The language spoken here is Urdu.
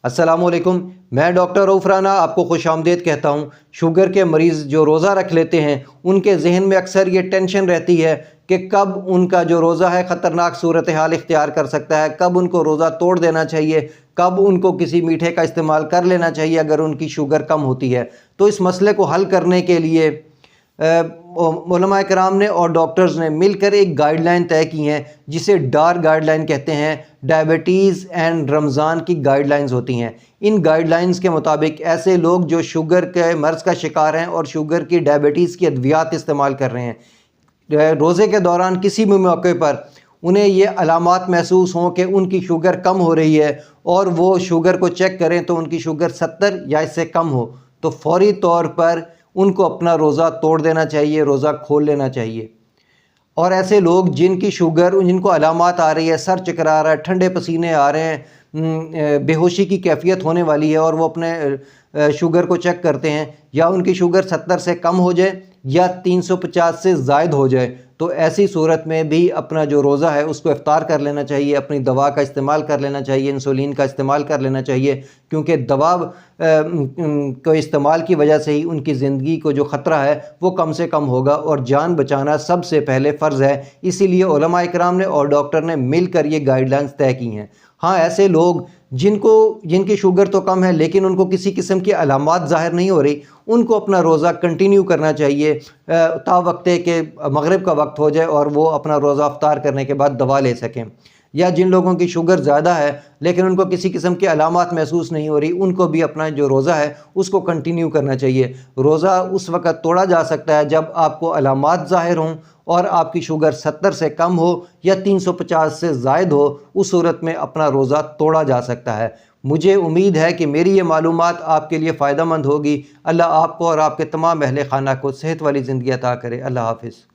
السلام علیکم، میں ڈاکٹر رؤف رانا آپ کو خوش آمدید کہتا ہوں۔ شوگر کے مریض جو روزہ رکھ لیتے ہیں ان کے ذہن میں اکثر یہ ٹینشن رہتی ہے کہ کب ان کا جو روزہ ہے خطرناک صورتحال اختیار کر سکتا ہے، کب ان کو روزہ توڑ دینا چاہیے، کب ان کو کسی میٹھے کا استعمال کر لینا چاہیے اگر ان کی شوگر کم ہوتی ہے۔ تو اس مسئلے کو حل کرنے کے لیے علماء کرام نے اور ڈاکٹرز نے مل کر ایک گائیڈ لائن طے کی ہیں جسے ڈار گائیڈ لائن کہتے ہیں۔ ڈائبٹیز اینڈ رمضان کی گائیڈ لائنز ہوتی ہیں۔ ان گائیڈ لائنز کے مطابق ایسے لوگ جو شوگر کے مرض کا شکار ہیں اور شوگر کی ڈائبٹیز کی ادویات استعمال کر رہے ہیں، روزے کے دوران کسی بھی موقع پر انہیں یہ علامات محسوس ہوں کہ ان کی شوگر کم ہو رہی ہے اور وہ شوگر کو چیک کریں تو ان کی شوگر 70 یا اس سے کم ہو، تو فوری طور پر ان کو اپنا روزہ توڑ دینا چاہیے، روزہ کھول لینا چاہیے۔ اور ایسے لوگ جن کی شوگر، جن کو علامات آ رہی ہے، سر چکرا رہا ہے، ٹھنڈے پسینے آ رہے ہیں، بے ہوشی کی کیفیت ہونے والی ہے اور وہ اپنے شوگر کو چیک کرتے ہیں، یا ان کی شوگر 70 سے کم ہو جائے یا 350 سے زائد ہو جائے، تو ایسی صورت میں بھی اپنا جو روزہ ہے اس کو افطار کر لینا چاہیے، اپنی دوا کا استعمال کر لینا چاہیے، انسولین کا استعمال کر لینا چاہیے، کیونکہ دوا کو استعمال کی وجہ سے ہی ان کی زندگی کو جو خطرہ ہے وہ کم سے کم ہوگا، اور جان بچانا سب سے پہلے فرض ہے۔ اسی لیے علماء کرام نے اور ڈاکٹر نے مل کر یہ گائیڈ لائنز طے کی ہیں۔ ہاں، ایسے لوگ جن کی شوگر تو کم ہے لیکن ان کو کسی قسم کی علامات ظاہر نہیں ہو رہی، ان کو اپنا روزہ کنٹینیو کرنا چاہیے تا وقتے کہ مغرب کا وقت ہو جائے اور وہ اپنا روزہ افطار کرنے کے بعد دوا لے سکیں۔ یا جن لوگوں کی شوگر زیادہ ہے لیکن ان کو کسی قسم کی علامات محسوس نہیں ہو رہی، ان کو بھی اپنا جو روزہ ہے اس کو کنٹینیو کرنا چاہیے۔ روزہ اس وقت توڑا جا سکتا ہے جب آپ کو علامات ظاہر ہوں اور آپ کی شوگر 70 سے کم ہو یا 350 سے زائد ہو، اس صورت میں اپنا روزہ توڑا جا سکتا ہے۔ مجھے امید ہے کہ میری یہ معلومات آپ کے لیے فائدہ مند ہوگی۔ اللہ آپ کو اور آپ کے تمام اہل خانہ کو صحت والی زندگی عطا کرے۔ اللہ حافظ۔